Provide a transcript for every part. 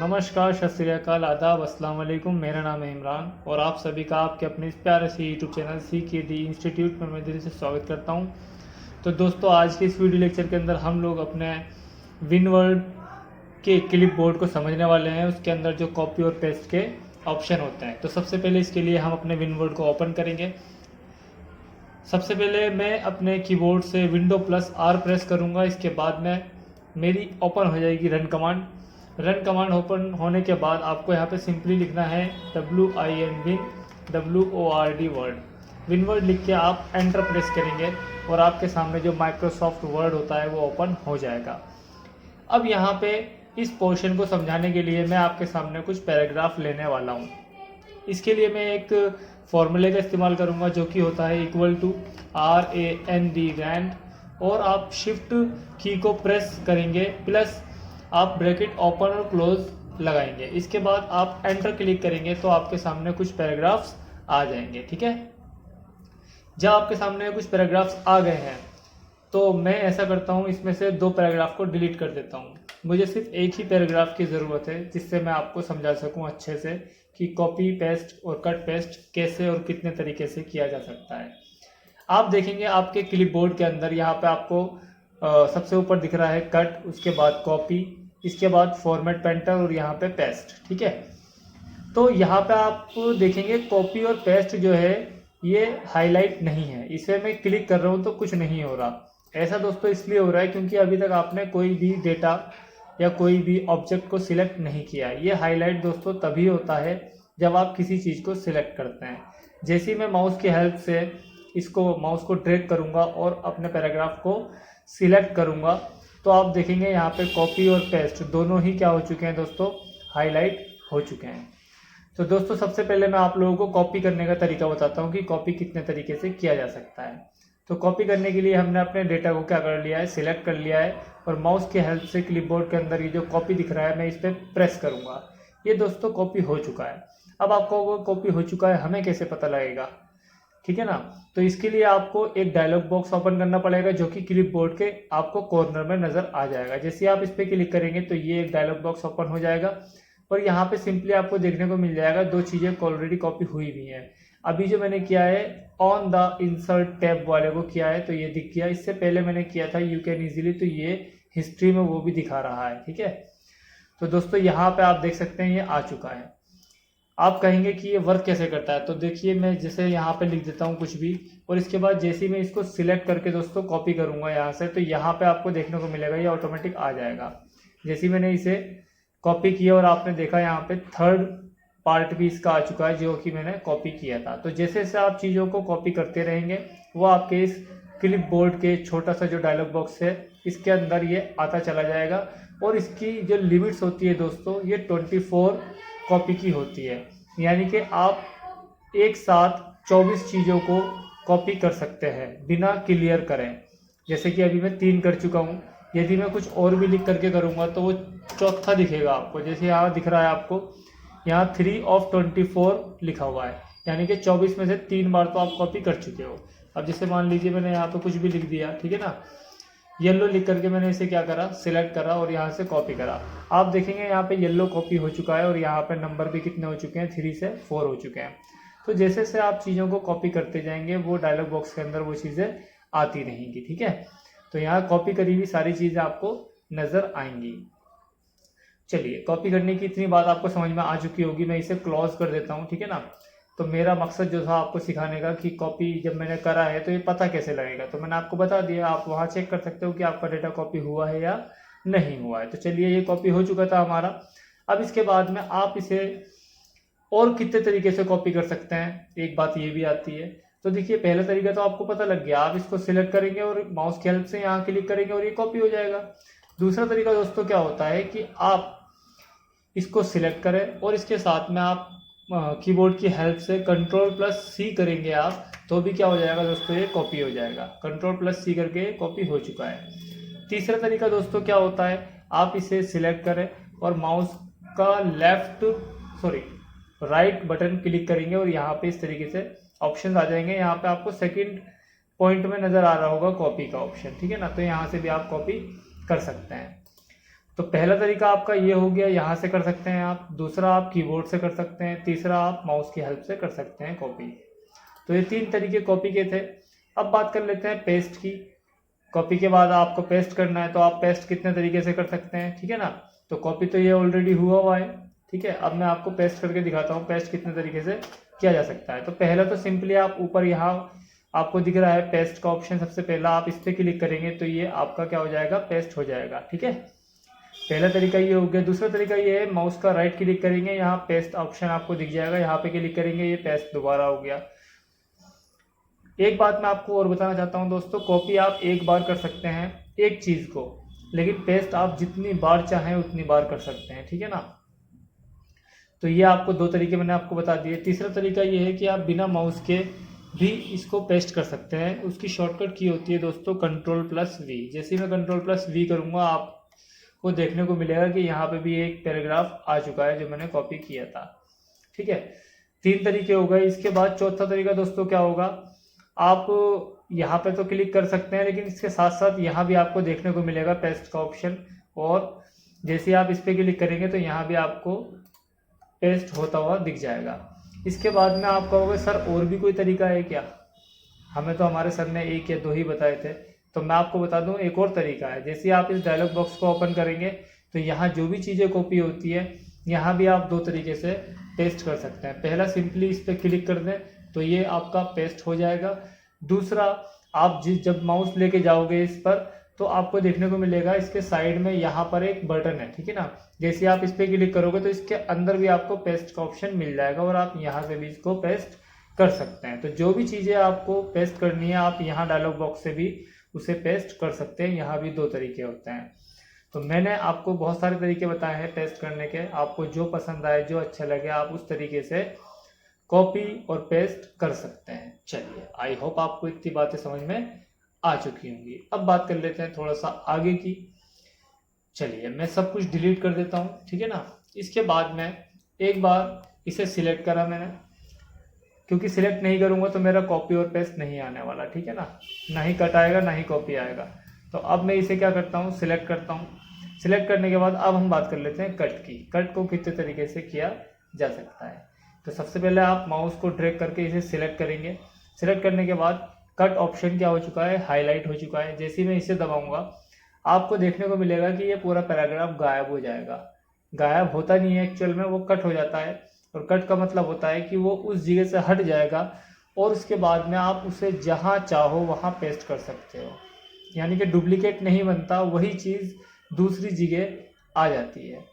नमस्कार, सत श्री अकाल, आदाब, अस्सलाम वालेकुम। मेरा नाम है इमरान और आप सभी का आपके अपने इस प्यारे से यूट्यूब चैनल CKD इंस्टीट्यूट में मैं दिल से स्वागत करता हूं। तो दोस्तों, आज के इस वीडियो लेक्चर के अंदर हम लोग अपने विनवर्ड के क्लिप बोर्ड को समझने वाले हैं। उसके अंदर जो कॉपी और पेस्ट के ऑप्शन होते हैं, तो सबसे पहले इसके लिए हम अपने विनवर्ड को ओपन करेंगे। सबसे पहले मैं अपने कीबोर्ड से Window+R प्रेस करूँगा। इसके बाद में मेरी ओपन हो जाएगी run command. Run command open होने के बाद आपको यहाँ पे सिंपली लिखना है WIN वर्ड। विनवर्ड लिख के आप एंटर प्रेस करेंगे और आपके सामने जो माइक्रोसॉफ्ट वर्ड होता है वो ओपन हो जाएगा। अब यहाँ पे इस पोर्शन को समझाने के लिए मैं आपके सामने कुछ पैराग्राफ लेने वाला हूँ। इसके लिए मैं एक फॉर्मूले का इस्तेमाल करूँगा जो कि होता है =RAND, और आप शिफ्ट की को प्रेस करेंगे प्लस आप ब्रैकेट ओपन और क्लोज लगाएंगे। इसके बाद आप एंटर क्लिक करेंगे तो आपके सामने कुछ पैराग्राफ्स आ जाएंगे। ठीक है, जब आपके सामने कुछ पैराग्राफ्स आ गए हैं तो मैं ऐसा करता हूँ, इसमें से 2 पैराग्राफ को डिलीट कर देता हूँ। मुझे सिर्फ एक ही पैराग्राफ की ज़रूरत है जिससे मैं आपको समझा सकूँ अच्छे से कि कॉपी पेस्ट और कट पेस्ट कैसे और कितने तरीके से किया जा सकता है। आप देखेंगे आपके क्लिपबोर्ड के अंदर यहाँ पे आपको सबसे ऊपर दिख रहा है कट, उसके बाद कॉपी, इसके बाद फॉर्मेट पेंटर और यहाँ पे पेस्ट। ठीक है, तो यहाँ पे आप देखेंगे कॉपी और पेस्ट जो है ये हाईलाइट नहीं है। इसे मैं क्लिक कर रहा हूँ तो कुछ नहीं हो रहा। ऐसा दोस्तों इसलिए हो रहा है क्योंकि अभी तक आपने कोई भी डेटा या कोई भी ऑब्जेक्ट को सिलेक्ट नहीं किया है। ये हाईलाइट दोस्तों तभी होता है जब आप किसी चीज़ को सिलेक्ट करते हैं। जैसे ही मैं माउस की हेल्प से माउस को ड्रैग करूँगा और अपने पैराग्राफ को सिलेक्ट करूँगा तो आप देखेंगे यहाँ पे कॉपी और पेस्ट दोनों ही क्या हो चुके हैं दोस्तों, हाईलाइट हो चुके हैं। तो दोस्तों सबसे पहले मैं आप लोगों को कॉपी करने का तरीका बताता हूँ कि कॉपी कितने तरीके से किया जा सकता है। तो कॉपी करने के लिए हमने अपने डेटा को क्या कर लिया है, सिलेक्ट कर लिया है और माउस की हेल्प से क्लिपबोर्ड के अंदर ये जो कॉपी दिख रहा है मैं इस पर प्रेस करूँगा। ये दोस्तों कॉपी हो चुका है। अब आपको वो कॉपी हो चुका है हमें कैसे पता लगेगा, ठीक है ना। तो इसके लिए आपको एक डायलॉग बॉक्स ओपन करना पड़ेगा जो कि क्लिपबोर्ड के आपको कॉर्नर में नजर आ जाएगा। जैसे आप इस पर क्लिक करेंगे तो ये एक डायलॉग बॉक्स ओपन हो जाएगा और यहाँ पे सिंपली आपको देखने को मिल जाएगा 2 चीजें ऑलरेडी कॉपी हुई भी हैं। अभी जो मैंने किया है ऑन द इंसर्ट टैब वाले को किया है तो ये दिख गया। इससे पहले मैंने किया था यू कैन इजीली, तो ये हिस्ट्री में वो भी दिखा रहा है। ठीक है, तो दोस्तों यहाँ पे आप देख सकते हैं ये आ चुका है। आप कहेंगे कि ये वर्क कैसे करता है, तो देखिए मैं जैसे यहाँ पे लिख देता हूँ कुछ भी और इसके बाद जैसे ही मैं इसको सिलेक्ट करके दोस्तों कॉपी करूँगा यहाँ से, तो यहाँ पे आपको देखने को मिलेगा ये ऑटोमेटिक आ जाएगा। जैसे ही मैंने इसे कॉपी किया और आपने देखा यहाँ पे थर्ड पार्ट भी इसका आ चुका है जो कि मैंने कॉपी किया था। तो जैसे जैसे आप चीज़ों को कॉपी करते रहेंगे वो आपके इस क्लिप बोर्ड के छोटा सा जो डायलॉग बॉक्स है इसके अंदर ये आता चला जाएगा। और इसकी जो लिमिट्स होती है दोस्तों ये 24 कॉपी की होती है, यानी कि आप एक साथ 24 चीज़ों को कॉपी कर सकते हैं बिना क्लियर करें। जैसे कि अभी मैं 3 कर चुका हूँ, यदि मैं कुछ और भी लिख करके करूँगा तो वो चौथा दिखेगा आपको। जैसे यहाँ दिख रहा है आपको, यहाँ 3 of 24 लिखा हुआ है, यानी कि 24 में से 3 बार तो आप कॉपी कर चुके हो। अब जैसे मान लीजिए मैंने यहाँ पे कुछ भी लिख दिया, ठीक है ना, येलो लिख करके मैंने इसे क्या करा, सिलेक्ट करा और यहाँ से कॉपी करा। आप देखेंगे यहाँ पे येलो कॉपी हो चुका है और यहाँ पे नंबर भी कितने हो चुके हैं, 3 से 4 हो चुके हैं। तो जैसे से आप चीज़ों को कॉपी करते जाएंगे वो डायलॉग बॉक्स के अंदर वो चीज़ें आती रहेंगी। ठीक है, तो यहाँ कॉपी करी हुई सारी चीज़ें आपको नज़र आएंगी। चलिए, कॉपी करने की इतनी बात आपको समझ में आ चुकी होगी। मैं इसे क्लोज कर देता हूँ, ठीक है ना। तो मेरा मकसद जो था आपको सिखाने का कि कॉपी जब मैंने करा है तो ये पता कैसे लगेगा, तो मैंने आपको बता दिया। आप वहाँ चेक कर सकते हो कि आपका डेटा कॉपी हुआ है या नहीं हुआ है। तो चलिए, ये कॉपी हो चुका था हमारा। अब इसके बाद में आप इसे और कितने तरीके से कॉपी कर सकते हैं, एक बात ये भी आती है। तो देखिए, पहला तरीका तो आपको पता लग गया, आप इसको सिलेक्ट करेंगे और माउस की हेल्प से यहाँ क्लिक करेंगे और ये कॉपी हो जाएगा। दूसरा तरीका दोस्तों क्या होता है कि आप इसको सिलेक्ट करें और इसके साथ में आप कीबोर्ड की हेल्प से Ctrl+C करेंगे आप, तो भी क्या हो जाएगा दोस्तों, ये कॉपी हो जाएगा। Ctrl+C करके कॉपी हो चुका है। तीसरा तरीका दोस्तों क्या होता है, आप इसे सिलेक्ट करें और माउस का राइट बटन क्लिक करेंगे और यहाँ पे इस तरीके से ऑप्शन आ जाएंगे। यहाँ पे आपको सेकंड पॉइंट में नजर आ रहा होगा कॉपी का ऑप्शन, ठीक है ना। तो यहाँ से भी आप कॉपी कर सकते हैं। तो पहला तरीका आपका ये हो गया, यहाँ से कर सकते हैं आप। दूसरा आप कीबोर्ड से कर सकते हैं। तीसरा आप माउस की हेल्प से कर सकते हैं कॉपी। तो ये 3 तरीके कॉपी के थे। अब बात कर लेते हैं पेस्ट की। कॉपी के बाद आपको पेस्ट करना है, तो आप पेस्ट कितने तरीके से कर सकते हैं, ठीक है ना। तो कॉपी तो ये ऑलरेडी हुआ है, ठीक है। अब मैं आपको पेस्ट करके दिखाता हूँ पेस्ट कितने तरीके से किया जा सकता है। तो पहला तो सिंपली आप ऊपर यहाँ आपको दिख रहा है पेस्ट का ऑप्शन, सबसे पहला आप इस पर क्लिक करेंगे तो ये आपका क्या हो जाएगा, पेस्ट हो जाएगा, ठीक है। पहला तरीका ये हो गया। दूसरा तरीका ये है, माउस का राइट क्लिक करेंगे, यहाँ पेस्ट ऑप्शन आपको दिख जाएगा, यहाँ पे क्लिक करेंगे, ये पेस्ट दोबारा हो गया। एक बात मैं आपको और बताना चाहता हूँ दोस्तों, कॉपी आप एक बार कर सकते हैं एक चीज़ को, लेकिन पेस्ट आप जितनी बार चाहें उतनी बार कर सकते हैं, ठीक है ना। तो ये आपको 2 तरीके मैंने आपको बता दिए। तीसरा तरीका ये है कि आप बिना माउस के भी इसको पेस्ट कर सकते हैं। उसकी शॉर्टकट की होती है दोस्तों Ctrl+V। जैसे ही मैं Ctrl+V करूँगा आपको देखने को मिलेगा कि यहाँ पे भी एक पैराग्राफ आ चुका है जो मैंने कॉपी किया था, ठीक है। 3 तरीके हो गए। इसके बाद चौथा तरीका दोस्तों क्या होगा, आप यहाँ पे तो क्लिक कर सकते हैं, लेकिन इसके साथ साथ यहाँ भी आपको देखने को मिलेगा पेस्ट का ऑप्शन, और जैसे ही आप इस पर क्लिक करेंगे तो यहाँ भी आपको पेस्ट होता हुआ दिख जाएगा। इसके बाद में आप कहोगे सर और भी कोई तरीका है क्या, हमें तो हमारे सर ने 1 या 2 ही बताए थे। तो मैं आपको बता दूं एक और तरीका है। जैसे आप इस डायलॉग बॉक्स को ओपन करेंगे तो यहाँ जो भी चीज़ें कॉपी होती है यहाँ भी आप 2 तरीके से पेस्ट कर सकते हैं। पहला सिंपली इस पर क्लिक कर दें तो ये आपका पेस्ट हो जाएगा। दूसरा आप जब माउस लेके जाओगे इस पर तो आपको देखने को मिलेगा इसके साइड में यहाँ पर एक बटन है, ठीक है ना। जैसे आप इस पर क्लिक करोगे तो इसके अंदर भी आपको पेस्ट का ऑप्शन मिल जाएगा और आप यहाँ से भी इसको पेस्ट कर सकते हैं। तो जो भी चीज़ें आपको पेस्ट करनी है आप यहाँ डायलॉग बॉक्स से भी उसे पेस्ट कर सकते हैं। यहाँ भी 2 तरीके होते हैं। तो मैंने आपको बहुत सारे तरीके बताए हैं पेस्ट करने के, आपको जो पसंद आए जो अच्छा लगे आप उस तरीके से कॉपी और पेस्ट कर सकते हैं। चलिए, आई होप आपको इतनी बातें समझ में आ चुकी होंगी। अब बात कर लेते हैं थोड़ा सा आगे की। चलिए मैं सब कुछ डिलीट कर देता हूँ, ठीक है ना। इसके बाद में एक बार इसे सिलेक्ट करा मैंने, क्योंकि सिलेक्ट नहीं करूँगा तो मेरा कॉपी और पेस्ट नहीं आने वाला, ठीक है ना ही कट आएगा ना ही कॉपी आएगा। तो अब मैं इसे क्या करता हूँ, सिलेक्ट करता हूँ। सिलेक्ट करने के बाद अब हम बात कर लेते हैं कट की। कट को कितने तरीके से किया जा सकता है। तो सबसे पहले आप माउस को ड्रैग करके इसे सिलेक्ट करेंगे। सिलेक्ट करने के बाद कट ऑप्शन क्या हो चुका है, हाईलाइट हो चुका है। जैसे ही मैं इसे दबाऊंगा आपको देखने को मिलेगा कि ये पूरा पैराग्राफ गायब हो जाएगा। गायब होता नहीं है एक्चुअल में, वो कट हो जाता है। और कट का मतलब होता है कि वो उस जगह से हट जाएगा और उसके बाद में आप उसे जहाँ चाहो वहाँ पेस्ट कर सकते हो। यानी कि डुप्लीकेट नहीं बनता, वही चीज़ दूसरी जगह आ जाती है।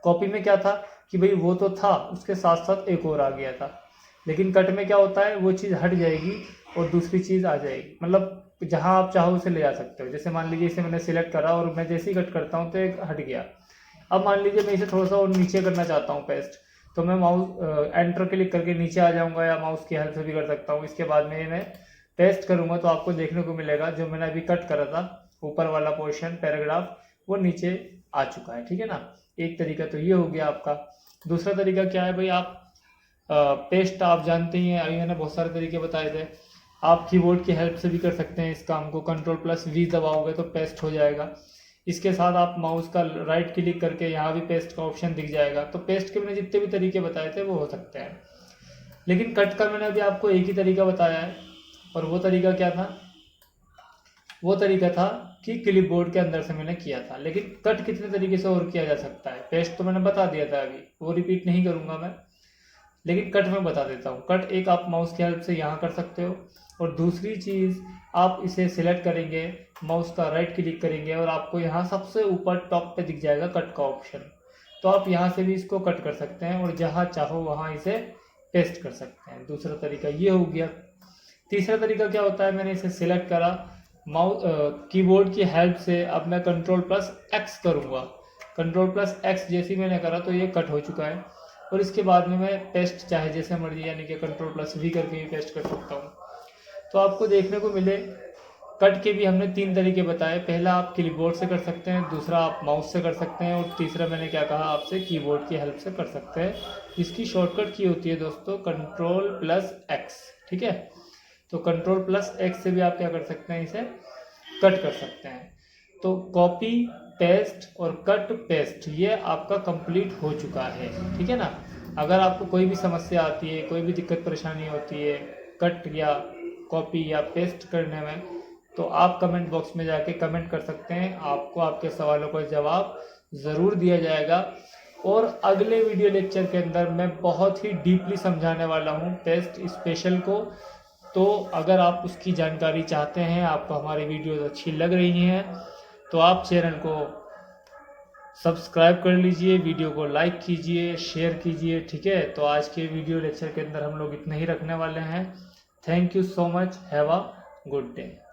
कॉपी में क्या था कि भाई वो तो था, उसके साथ साथ एक और आ गया था। लेकिन कट में क्या होता है, वो चीज़ हट जाएगी और दूसरी चीज़ आ जाएगी। मतलब जहाँ आप चाहो उसे ले जा सकते हो। जैसे मान लीजिए इसे मैंने सिलेक्ट करा और मैं जैसे ही कट करता हूँ तो एक हट गया। अब मान लीजिए मैं इसे थोड़ा सा और नीचे करना चाहता हूँ पेस्ट, तो मैं माउस एंटर क्लिक करके नीचे आ जाऊँगा या माउस की हेल्प से भी कर सकता हूँ। इसके बाद में मैं पेस्ट करूँगा तो आपको देखने को मिलेगा जो मैंने अभी कट करा था ऊपर वाला पोर्शन पैराग्राफ वो नीचे आ चुका है, ठीक है ना। एक तरीका तो ये हो गया आपका। दूसरा तरीका क्या है भाई, आप पेस्ट आप जानते ही हैं, अभी मैंने बहुत सारे तरीके बताए थे। आप कीबोर्ड की हेल्प से भी कर सकते हैं इस काम को। Ctrl+V दबाओगे तो पेस्ट हो जाएगा। इसके साथ आप माउस का राइट क्लिक करके यहाँ भी पेस्ट का ऑप्शन दिख जाएगा। तो पेस्ट के मैंने जितने भी तरीके बताए थे वो हो सकते हैं। लेकिन कट का मैंने अभी आपको एक ही तरीका बताया है, और वो तरीका क्या था, वो तरीका था कि क्लिपबोर्ड के अंदर से मैंने किया था। लेकिन कट कितने तरीके से और किया जा सकता है, पेस्ट तो मैंने बता दिया था अभी, वो रिपीट नहीं करूँगा मैं। लेकिन कट में बता देता हूँ। कट एक आप माउस की हेल्प से यहाँ कर सकते हो, और दूसरी चीज़ आप इसे सिलेक्ट करेंगे, माउस का राइट क्लिक करेंगे और आपको यहाँ सबसे ऊपर टॉप पे दिख जाएगा कट का ऑप्शन। तो आप यहाँ से भी इसको कट कर सकते हैं और जहाँ चाहो वहाँ इसे पेस्ट कर सकते हैं। दूसरा तरीका ये हो गया। तीसरा तरीका क्या होता है, मैंने इसे सिलेक्ट करा माउस कीबोर्ड की हेल्प से, अब मैं Ctrl+X करूँगा। Ctrl+X जैसे मैंने करा तो ये कट हो चुका है। और इसके बाद में मैं पेस्ट चाहे जैसे मर्जी यानी कि Ctrl+V करके भी पेस्ट कर सकता हूँ। तो आपको देखने को मिले कट के भी हमने 3 तरीके बताए। पहला आप कीबोर्ड से कर सकते हैं, दूसरा आप माउस से कर सकते हैं, और तीसरा मैंने क्या कहा आपसे कीबोर्ड की हेल्प से कर सकते हैं। इसकी शॉर्टकट की होती है दोस्तों Ctrl+X, ठीक है। तो Ctrl+X से भी आप क्या कर सकते हैं, इसे कट कर सकते हैं। तो कॉपी, टेस्ट और कट पेस्ट ये आपका कंप्लीट हो चुका है। ठीक है ना। अगर आपको कोई भी समस्या आती है, कोई भी दिक्कत परेशानी होती है कट या कॉपी या पेस्ट करने में, तो आप कमेंट बॉक्स में जाके कमेंट कर सकते हैं। आपको आपके सवालों का जवाब ज़रूर दिया जाएगा। और अगले वीडियो लेक्चर के अंदर मैं बहुत ही डीपली समझाने वाला हूँ पेस्ट स्पेशल को। तो अगर आप उसकी जानकारी चाहते हैं, आपको हमारी वीडियोस अच्छी लग रही हैं, तो आप चैनल को सब्सक्राइब कर लीजिए, वीडियो को लाइक कीजिए, शेयर कीजिए। ठीक है। तो आज के वीडियो लेक्चर के अंदर हम लोग इतना ही रखने वाले हैं। Thank you so much. Have a good day.